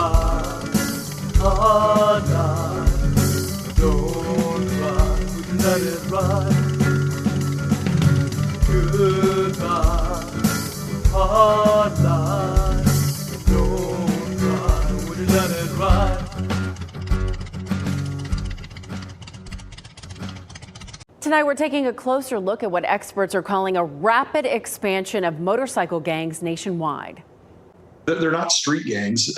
Goodbye, hardline. Don't cry, we let it ride. Goodbye, hardline. Don't cry, we let it ride. Tonight, we're taking a closer look at what experts are calling a rapid expansion of motorcycle gangs nationwide. They're not street gangs.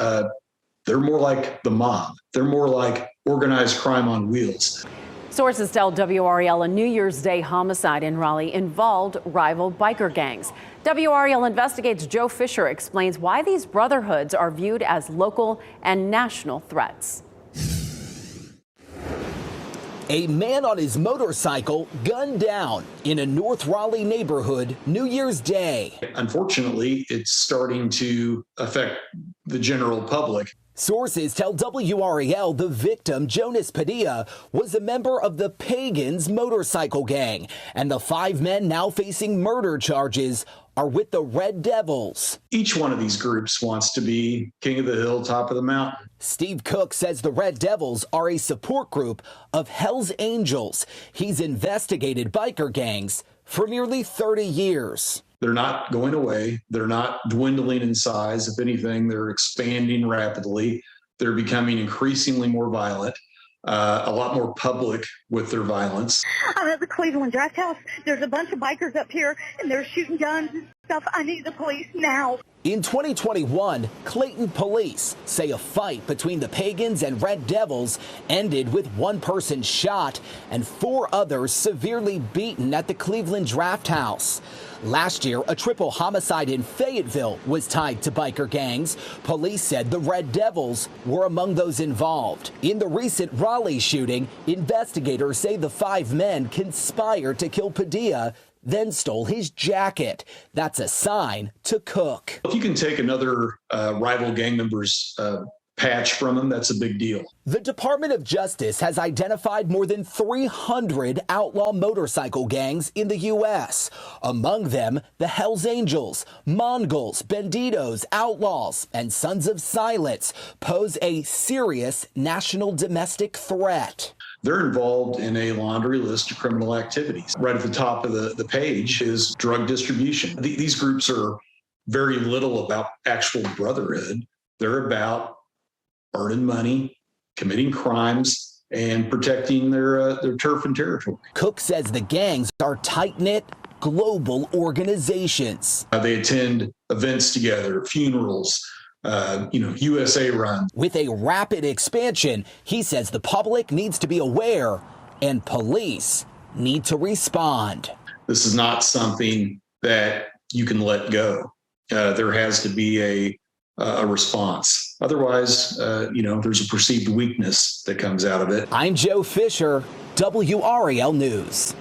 They're more like the mob. They're more like organized crime on wheels. Sources tell WREL a New Year's Day homicide in Raleigh involved rival biker gangs. WREL investigates. Joe Fisher explains why these brotherhoods are viewed as local and national threats. A man on his motorcycle gunned down in a North Raleigh neighborhood New Year's Day. Unfortunately, it's starting to affect the general public. Sources tell WREL the victim, Jonas Padilla, was a member of the Pagans motorcycle gang, and the 5 men now facing murder charges are with the Red Devils. Each one of these groups wants to be king of the hill, top of the mountain. Steve Cook says the Red Devils are a support group of Hell's Angels. He's investigated biker gangs for nearly 30 years. They're not going away. They're not dwindling in size. If anything, they're expanding rapidly. They're becoming increasingly more violent, a lot more public with their violence. I'm at the Cleveland Draft House. There's a bunch of bikers up here, and they're shooting guns and stuff. I need the police now. In 2021, Clayton police say a fight between the Pagans and Red Devils ended with 1 person shot and 4 others severely beaten at the Cleveland Draft House. Last year, a triple homicide in Fayetteville was tied to biker gangs. Police said the Red Devils were among those involved. In the recent Raleigh shooting, investigators say the 5 men conspired to kill Padilla, then stole his jacket. That's a sign to Cook. If you can take another rival gang member's patch from them, that's a big deal. The Department of Justice has identified more than 300 outlaw motorcycle gangs in the U.S. Among them, the Hells Angels, Mongols, Banditos, Outlaws, and Sons of Silence pose a serious national domestic threat. They're involved in a laundry list of criminal activities. Right at the top of the page is drug distribution. These groups are very little about actual brotherhood. They're about earning money, committing crimes, and protecting their turf and territory. Cook says the gangs are tight-knit global organizations. They attend events together, funerals, U.S.A. runs. With a rapid expansion, he says the public needs to be aware and police need to respond. This is not something that you can let go. There has to be a response. Otherwise, there's a perceived weakness that comes out of it. I'm Joe Fisher, WREL News.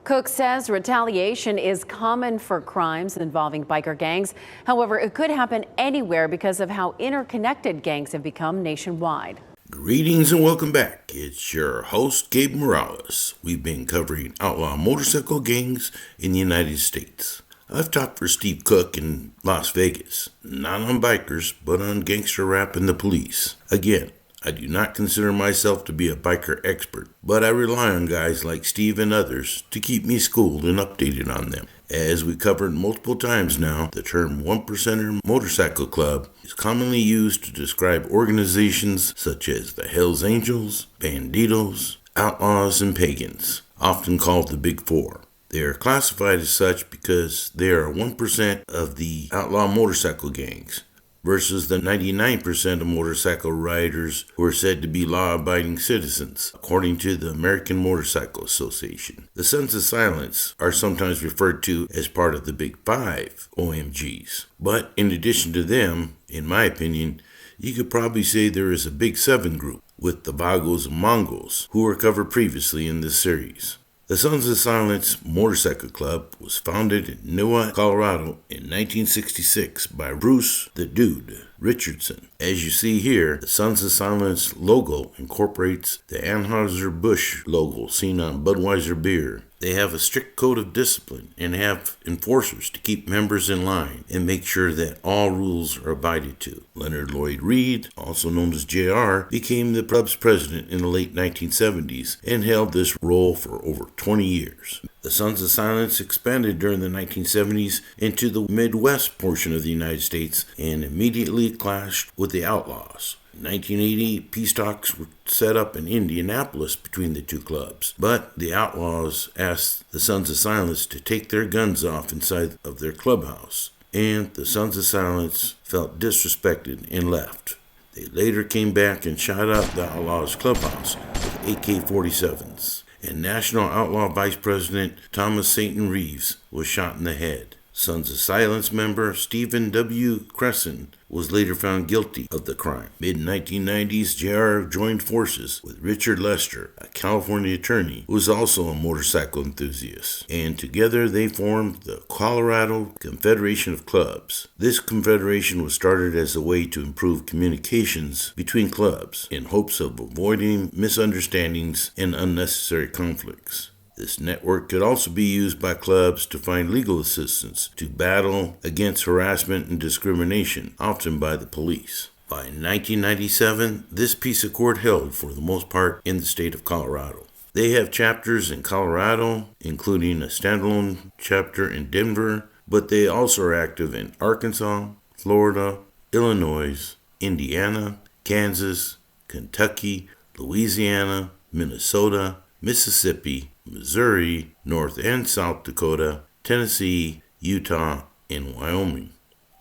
Cook says retaliation is common for crimes involving biker gangs. However, it could happen anywhere because of how interconnected gangs have become nationwide. Greetings and welcome back. It's your host, Gabe Morales. We've been covering outlaw motorcycle gangs in the United States. I've talked for Steve Cook in Las Vegas, not on bikers, but on gangster rap and the police. Again, I do not consider myself to be a biker expert, but I rely on guys like Steve and others to keep me schooled and updated on them. As we covered multiple times now, the term One Percenter Motorcycle Club is commonly used to describe organizations such as the Hells Angels, Banditos, Outlaws, and Pagans, often called the Big Four. They are classified as such because they are 1% of the outlaw motorcycle gangs versus the 99% of motorcycle riders who are said to be law-abiding citizens, according to the American Motorcycle Association. The Sons of Silence are sometimes referred to as part of the Big Five, OMGs. But in addition to them, in my opinion, you could probably say there is a Big Seven group with the Vagos and Mongols, who were covered previously in this series. The Sons of Silence Motorcycle Club was founded in Newell, Colorado in 1966 by Bruce the Dude Richardson. As you see here, the Sons of Silence logo incorporates the Anheuser-Busch logo seen on Budweiser beer. They have a strict code of discipline and have enforcers to keep members in line and make sure that all rules are abided to. Leonard Lloyd Reed, also known as JR, became the club's president in the late 1970s and held this role for over 20 years. The Sons of Silence expanded during the 1970s into the Midwest portion of the United States and immediately clashed with the Outlaws. In 1980, peace talks were set up in Indianapolis between the two clubs, but the Outlaws asked the Sons of Silence to take their guns off inside of their clubhouse, and the Sons of Silence felt disrespected and left. They later came back and shot up the Outlaws' clubhouse with AK-47s, and National Outlaw Vice President Thomas Sainton Reeves was shot in the head. Sons of Silence member Stephen W. Cresson was later found guilty of the crime. Mid-1990s, JR joined forces with Richard Lester, a California attorney who was also a motorcycle enthusiast, and together they formed the Colorado Confederation of Clubs. This confederation was started as a way to improve communications between clubs in hopes of avoiding misunderstandings and unnecessary conflicts. This network could also be used by clubs to find legal assistance to battle against harassment and discrimination, often by the police. By 1997, this peace accord held for the most part in the state of Colorado. They have chapters in Colorado, including a standalone chapter in Denver, but they also are active in Arkansas, Florida, Illinois, Indiana, Kansas, Kentucky, Louisiana, Minnesota, Mississippi, Missouri, North and South Dakota, Tennessee, Utah, and Wyoming.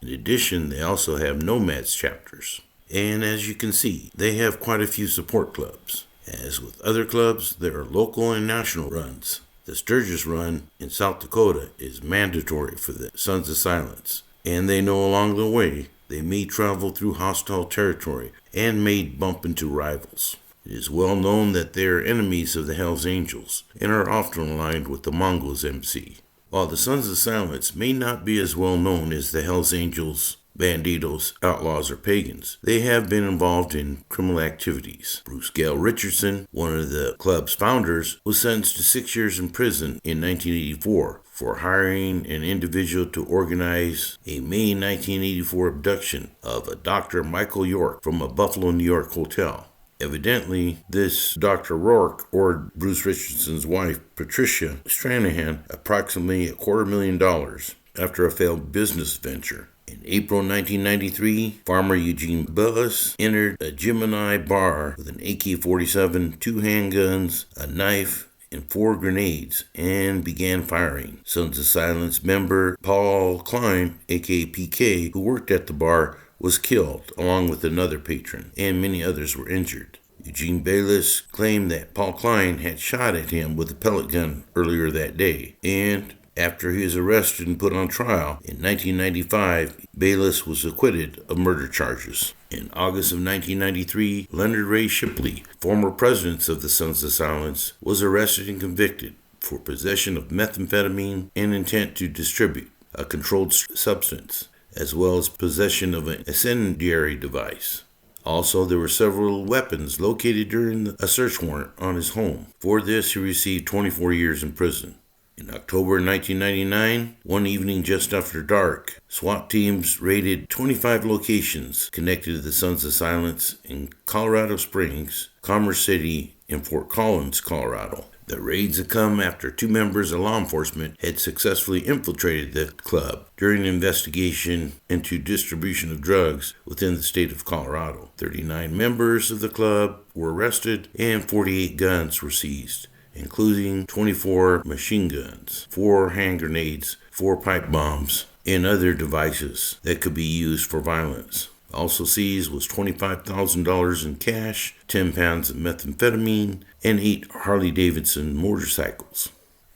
In addition, they also have Nomads chapters. And as you can see, they have quite a few support clubs. As with other clubs, there are local and national runs. The Sturgis Run in South Dakota is mandatory for the Sons of Silence, and they know along the way they may travel through hostile territory and may bump into rivals. It is well known that they are enemies of the Hells Angels and are often aligned with the Mongols MC. While the Sons of Silence may not be as well known as the Hells Angels, Bandidos, Outlaws, or Pagans, they have been involved in criminal activities. Bruce Gale Richardson, one of the club's founders, was sentenced to 6 years in prison in 1984 for hiring an individual to organize a May 1984 abduction of a Dr. Michael York from a Buffalo, New York hotel. Evidently, this Dr. Rourke owed Bruce Richardson's wife, Patricia Stranahan, approximately $250,000 after a failed business venture. In April 1993, farmer Eugene Bellis entered a Gemini bar with an AK-47, 2 handguns, a knife, and 4 grenades, and began firing. Sons of Silence member Paul Klein, aka PK, who worked at the bar, was killed, along with another patron, and many others were injured. Eugene Bayless claimed that Paul Klein had shot at him with a pellet gun earlier that day, and after he was arrested and put on trial in 1995, Bayless was acquitted of murder charges. In August of 1993, Leonard Ray Shipley, former president of the Sons of Silence, was arrested and convicted for possession of methamphetamine and intent to distribute a controlled substance, as well as possession of an incendiary device. Also, there were several weapons located during a search warrant on his home. For this, he received 24 years in prison. In October 1999, one evening just after dark, SWAT teams raided 25 locations connected to the Sons of Silence in Colorado Springs, Commerce City, and Fort Collins, Colorado. The raids had come after 2 members of law enforcement had successfully infiltrated the club during an investigation into distribution of drugs within the state of Colorado. 39 members of the club were arrested and 48 guns were seized, including 24 machine guns, 4 hand grenades, 4 pipe bombs, and other devices that could be used for violence. Also seized was $25,000 in cash, 10 pounds of methamphetamine, and 8 Harley-Davidson motorcycles.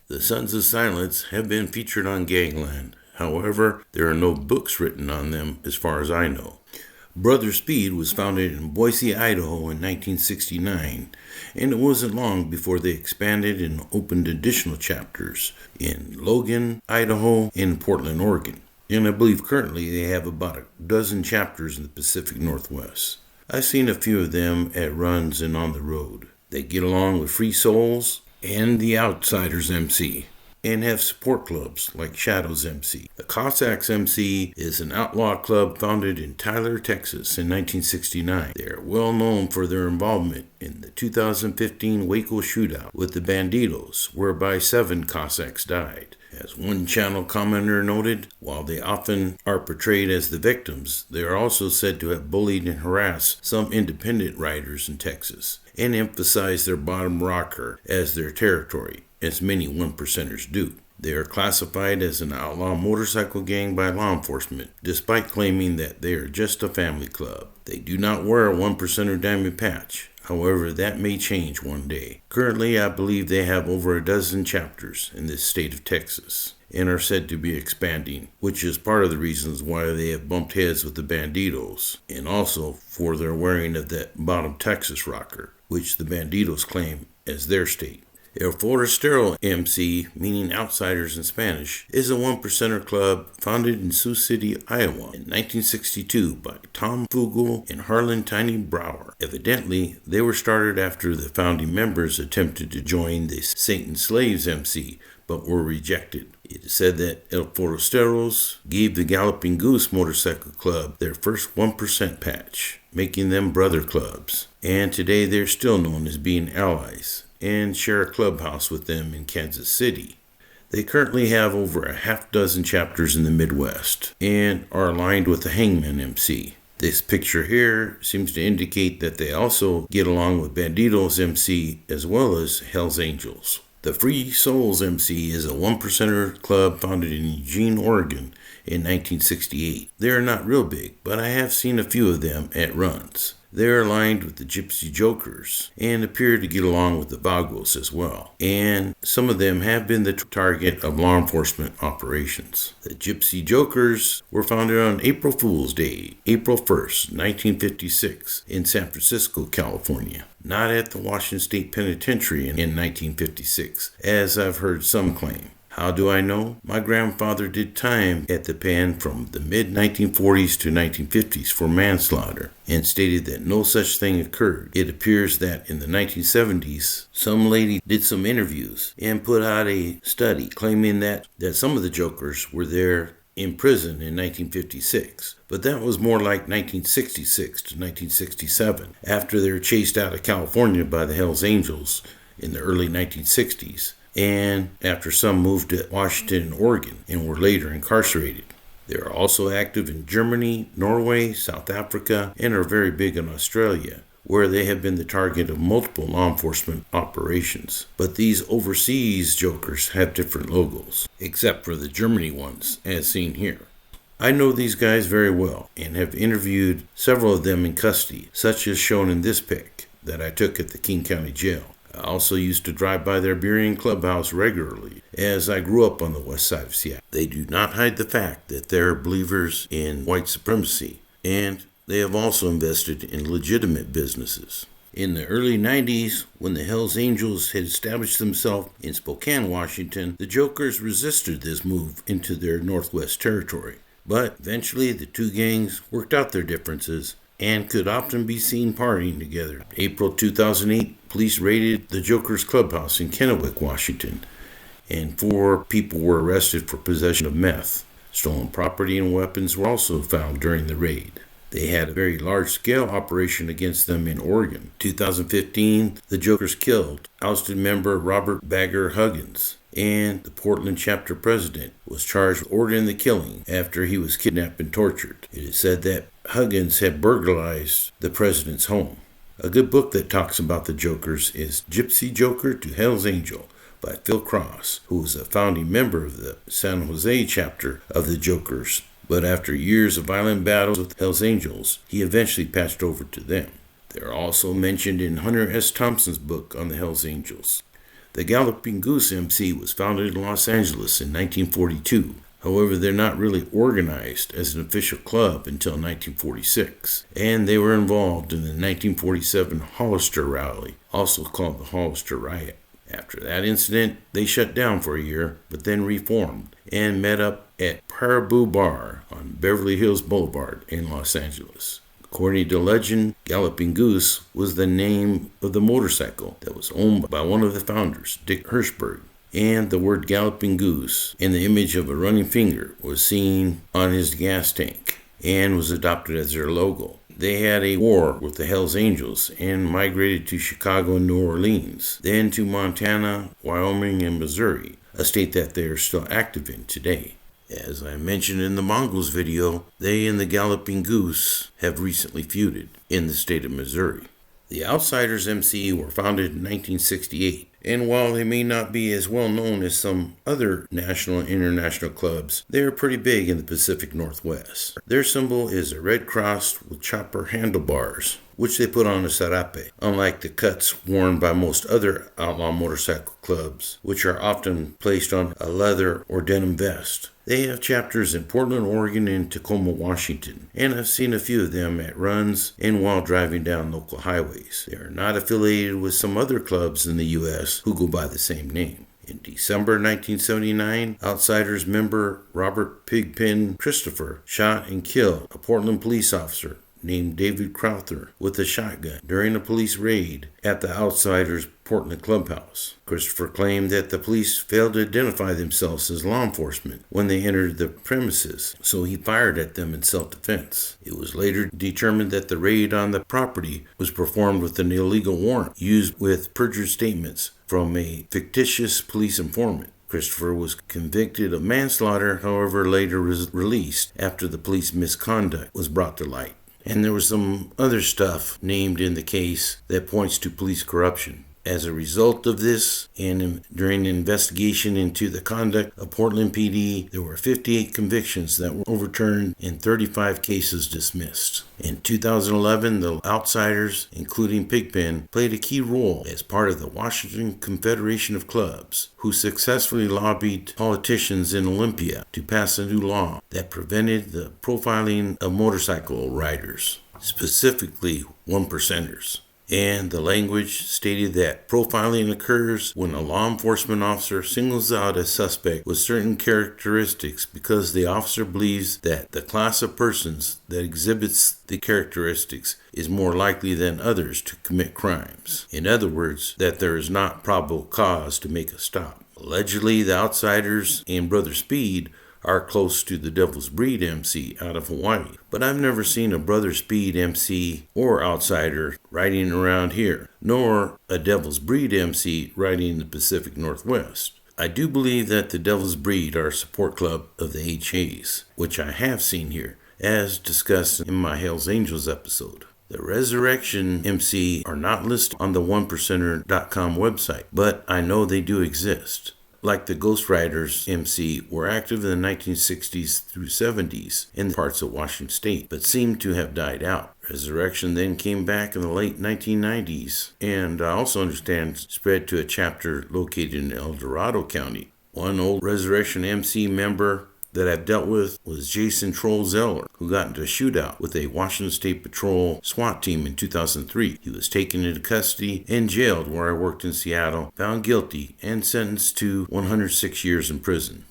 The Sons of Silence have been featured on Gangland. However, there are no books written on them as far as I know. Brother Speed was founded in Boise, Idaho in 1969, and it wasn't long before they expanded and opened additional chapters in Logan, Idaho, and Portland, Oregon. And I believe currently they have about a dozen chapters in the Pacific Northwest. I've seen a few of them at runs and on the road. They get along with Free Souls, and the Outsiders MC, and have support clubs like Shadows MC. The Cossacks MC is an outlaw club founded in Tyler, Texas in 1969. They are well known for their involvement in the 2015 Waco shootout with the Bandidos, whereby 7 Cossacks died. As one channel commenter noted, while they often are portrayed as the victims, they are also said to have bullied and harassed some independent riders in Texas, and emphasize their bottom rocker as their territory, as many one-percenters do. They are classified as an outlaw motorcycle gang by law enforcement, despite claiming that they are just a family club. They do not wear a one-percenter diamond patch. However, that may change one day. Currently, I believe they have over a dozen chapters in this state of Texas and are said to be expanding, which is part of the reasons why they have bumped heads with the Bandidos, and also for their wearing of that bottom Texas rocker, which the Bandidos claim as their state. El Forasteros MC, meaning outsiders in Spanish, is a one-percenter club founded in Sioux City, Iowa in 1962 by Tom Fugel and Harlan Tiny Brower. Evidently, they were started after the founding members attempted to join the Satan Slaves MC, but were rejected. It is said that El Forasteros gave the Galloping Goose Motorcycle Club their first 1% patch, making them brother clubs, and today they're still known as being allies, and share a clubhouse with them in Kansas City. They currently have over a half dozen chapters in the Midwest and are aligned with the Hangman MC. This picture here seems to indicate that they also get along with Bandidos MC as well as Hell's Angels. The Free Souls MC is a one-percenter club founded in Eugene, Oregon in 1968. They are not real big, but I have seen a few of them at runs. They are aligned with the Gypsy Jokers and appear to get along with the Vagos as well. And some of them have been the target of law enforcement operations. The Gypsy Jokers were founded on April Fool's Day, April 1st, 1956, in San Francisco, California. Not at the Washington State Penitentiary in 1956, as I've heard some claim. How do I know? My grandfather did time at the pen from the mid-1940s to 1950s for manslaughter and stated that no such thing occurred. It appears that in the 1970s, some lady did some interviews and put out a study claiming that some of the Jokers were there in prison in 1956. But that was more like 1966 to 1967, after they were chased out of California by the Hells Angels in the early 1960s. And after some moved to Washington and Oregon and were later incarcerated. They are also active in Germany, Norway, South Africa, and are very big in Australia, where they have been the target of multiple law enforcement operations. But these overseas Jokers have different logos, except for the Germany ones, as seen here. I know these guys very well and have interviewed several of them in custody, such as shown in this pic that I took at the King County Jail. I also used to drive by their Burien clubhouse regularly, as I grew up on the west side of Seattle. They do not hide the fact that they're believers in white supremacy, and they have also invested in legitimate businesses. In the early 90s, when the Hells Angels had established themselves in Spokane, Washington, the Jokers resisted this move into their Northwest Territory. But eventually, the two gangs worked out their differences and could often be seen partying together. In April 2008, police raided the Jokers Clubhouse in Kennewick, Washington, and 4 people were arrested for possession of meth. Stolen property and weapons were also found during the raid. They had a very large-scale operation against them in Oregon. In 2015, the Jokers killed ousted member Robert Bagger Huggins, and the Portland chapter president was charged with ordering the killing after he was kidnapped and tortured. It is said that Huggins had burglarized the president's home. A good book that talks about the Jokers is Gypsy Joker to Hell's Angel by Phil Cross, who was a founding member of the San Jose chapter of the Jokers. But after years of violent battles with Hell's Angels, he eventually patched over to them. They are also mentioned in Hunter S. Thompson's book on the Hells Angels. The Galloping Goose MC was founded in Los Angeles in 1942. However, they're not really organized as an official club until 1946, and they were involved in the 1947 Hollister Rally, also called the Hollister Riot. After that incident, they shut down for a year, but then reformed and met up at Paraboo Bar on Beverly Hills Boulevard in Los Angeles. According to legend, Galloping Goose was the name of the motorcycle that was owned by one of the founders, Dick Hirschberg. And the word Galloping Goose and the image of a running finger was seen on his gas tank and was adopted as their logo. They had a war with the Hells Angels and migrated to Chicago and New Orleans, then to Montana, Wyoming, and Missouri, a state that they are still active in today. As I mentioned in the Mongols video, they and the Galloping Goose have recently feuded in the state of Missouri. The Outsiders MC were founded in 1968, and while they may not be as well known as some other national and international clubs, they are pretty big in the Pacific Northwest. Their symbol is a red cross with chopper handlebars, which they put on a sarape, unlike the cuts worn by most other outlaw motorcycle clubs, which are often placed on a leather or denim vest. They have chapters in Portland, Oregon, and Tacoma, Washington, and I've seen a few of them at runs and while driving down local highways. They are not affiliated with some other clubs in the U.S. who go by the same name. In December 1979, Outsiders member Robert Pigpen Christopher shot and killed a Portland police officer named David Crowther with a shotgun during a police raid at the Outsiders Portland clubhouse. Christopher claimed that the police failed to identify themselves as law enforcement when they entered the premises, so he fired at them in self-defense. It was later determined that the raid on the property was performed with an illegal warrant used with perjured statements from a fictitious police informant. Christopher was convicted of manslaughter, however later released after the police misconduct was brought to light. And there was some other stuff named in the case that points to police corruption. As a result of this, and during the investigation into the conduct of Portland PD, there were 58 convictions that were overturned and 35 cases dismissed. In 2011, the Outsiders, including Pigpen, played a key role as part of the Washington Confederation of Clubs, who successfully lobbied politicians in Olympia to pass a new law that prevented the profiling of motorcycle riders, specifically one-percenters. And the language stated that profiling occurs when a law enforcement officer singles out a suspect with certain characteristics because the officer believes that the class of persons that exhibits the characteristics is more likely than others to commit crimes. In other words, that there is not probable cause to make a stop. Allegedly, the Outsiders and Brother Speed are close to the Devil's Breed MC out of Hawaii, but I've never seen a Brother Speed MC or Outsider riding around here, nor a Devil's Breed MC riding in the Pacific Northwest. I do believe that the Devil's Breed are a support club of the HAs, which I have seen here, as discussed in my Hells Angels episode. The Resurrection MC are not listed on the onepercenter.com website, but I know they do exist. Like the Ghost Riders MC, were active in the 1960s through 70s in parts of Washington State, but seemed to have died out. Resurrection then came back in the late 1990s, and I also understand spread to a chapter located in El Dorado County. One old Resurrection MC member that I've dealt with was Jason Troll Zeller, who got into a shootout with a Washington State Patrol SWAT team in 2003. He was taken into custody and jailed where I worked in Seattle, found guilty, and sentenced to 106 years in prison.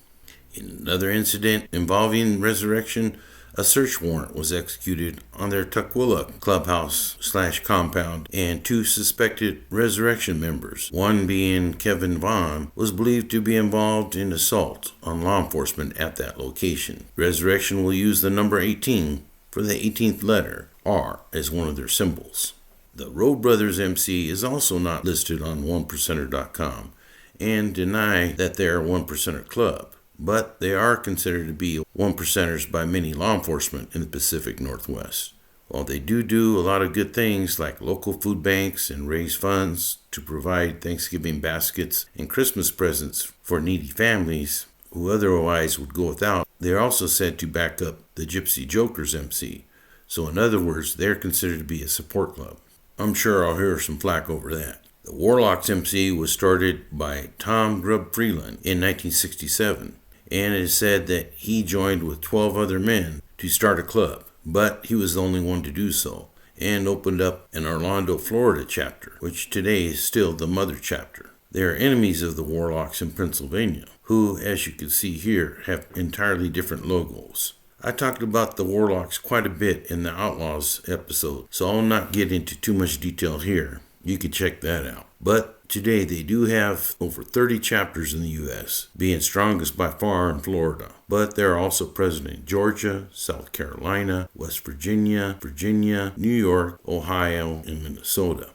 In another incident involving Resurrection, a search warrant was executed on their Tukwila clubhouse/compound, and 2 suspected Resurrection members, one being Kevin Vaughn, was believed to be involved in assault on law enforcement at that location. Resurrection will use the number 18 for the 18th letter, R, as one of their symbols. The Road Brothers MC is also not listed on onepercenter.com and deny that they are a one-percenter club, but they are considered to be one-percenters by many law enforcement in the Pacific Northwest. While they do a lot of good things like local food banks and raise funds to provide Thanksgiving baskets and Christmas presents for needy families who otherwise would go without, they are also said to back up the Gypsy Jokers MC. So in other words, they're considered to be a support club. I'm sure I'll hear some flack over that. The Warlocks MC was started by Tom Grubb Freeland in 1967. And it is said that he joined with 12 other men to start a club, but he was the only one to do so, and opened up an Orlando, Florida chapter, which today is still the mother chapter. They are enemies of the Warlocks in Pennsylvania, who, as you can see here, have entirely different logos. I talked about the Warlocks quite a bit in the Outlaws episode, so I'll not get into too much detail here. You can check that out. But today they do have over 30 chapters in the U.S., being strongest by far in Florida. But they're also present in Georgia, South Carolina, West Virginia, New York, Ohio, and Minnesota.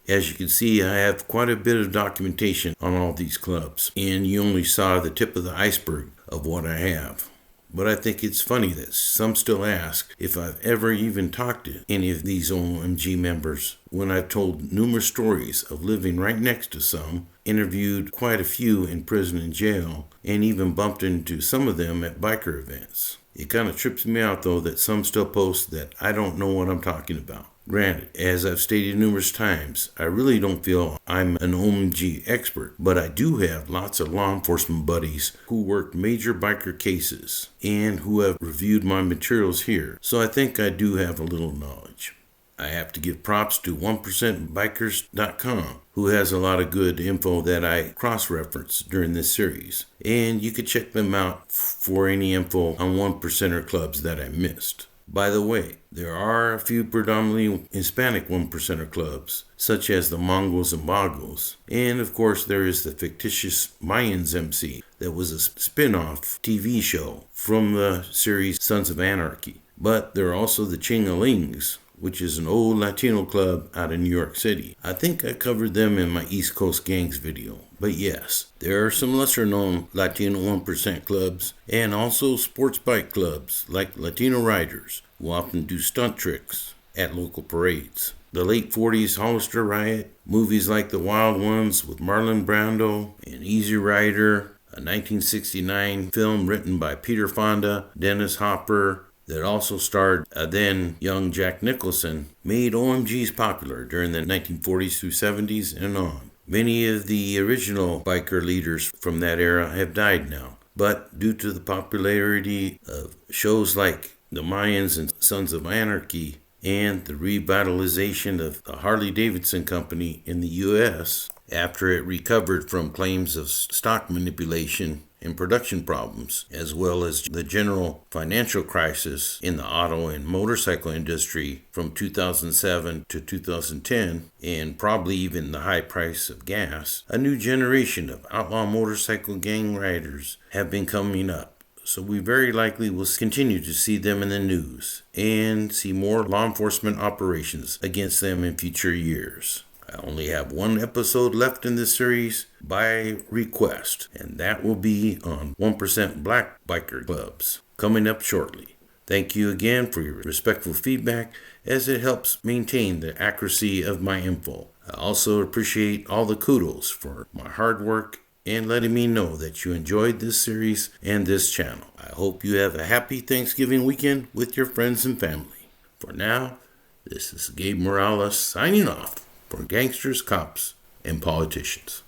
As you can see, I have quite a bit of documentation on all these clubs, and you only saw the tip of the iceberg of what I have. But I think it's funny that some still ask if I've ever even talked to any of these OMG members when I've told numerous stories of living right next to some, interviewed quite a few in prison and jail, and even bumped into some of them at biker events. It kind of trips me out though that some still post that I don't know what I'm talking about. Granted, as I've stated numerous times, I really don't feel I'm an OMG expert, but I do have lots of law enforcement buddies who worked major biker cases and who have reviewed my materials here, so I think I do have a little knowledge. I have to give props to 1%bikers.com, who has a lot of good info that I cross-reference during this series, and you can check them out for any info on 1%er clubs that I missed. By the way, there are a few predominantly Hispanic 1%er clubs, such as the Mongols and Bogos, and of course there is the fictitious Mayans MC that was a spin-off TV show from the series Sons of Anarchy. But there are also the Chingalings, which is an old Latino club out of New York City. I think I covered them in my East Coast Gangs video. But yes, there are some lesser known Latino 1% clubs and also sports bike clubs like Latino Riders, who often do stunt tricks at local parades. The late 40s Hollister Riot, movies like The Wild Ones with Marlon Brando and Easy Rider, a 1969 film written by Peter Fonda, Dennis Hopper, that also starred a then young Jack Nicholson, made OMGs popular during the 1940s through 70s and on. Many of the original biker leaders from that era have died now, but due to the popularity of shows like the Mayans and Sons of Anarchy and the revitalization of the Harley-Davidson Company in the U.S. after it recovered from claims of stock manipulation and production problems, as well as the general financial crisis in the auto and motorcycle industry from 2007 to 2010, and probably even the high price of gas, a new generation of outlaw motorcycle gang riders have been coming up. So we very likely will continue to see them in the news and see more law enforcement operations against them in future years. I only have one episode left in this series by request, and that will be on 1% Black Biker Clubs, coming up shortly. Thank you again for your respectful feedback, as it helps maintain the accuracy of my info. I also appreciate all the kudos for my hard work and letting me know that you enjoyed this series and this channel. I hope you have a happy Thanksgiving weekend with your friends and family. For now, this is Gabe Morales signing off for Gangsters, Cops, and Politicians.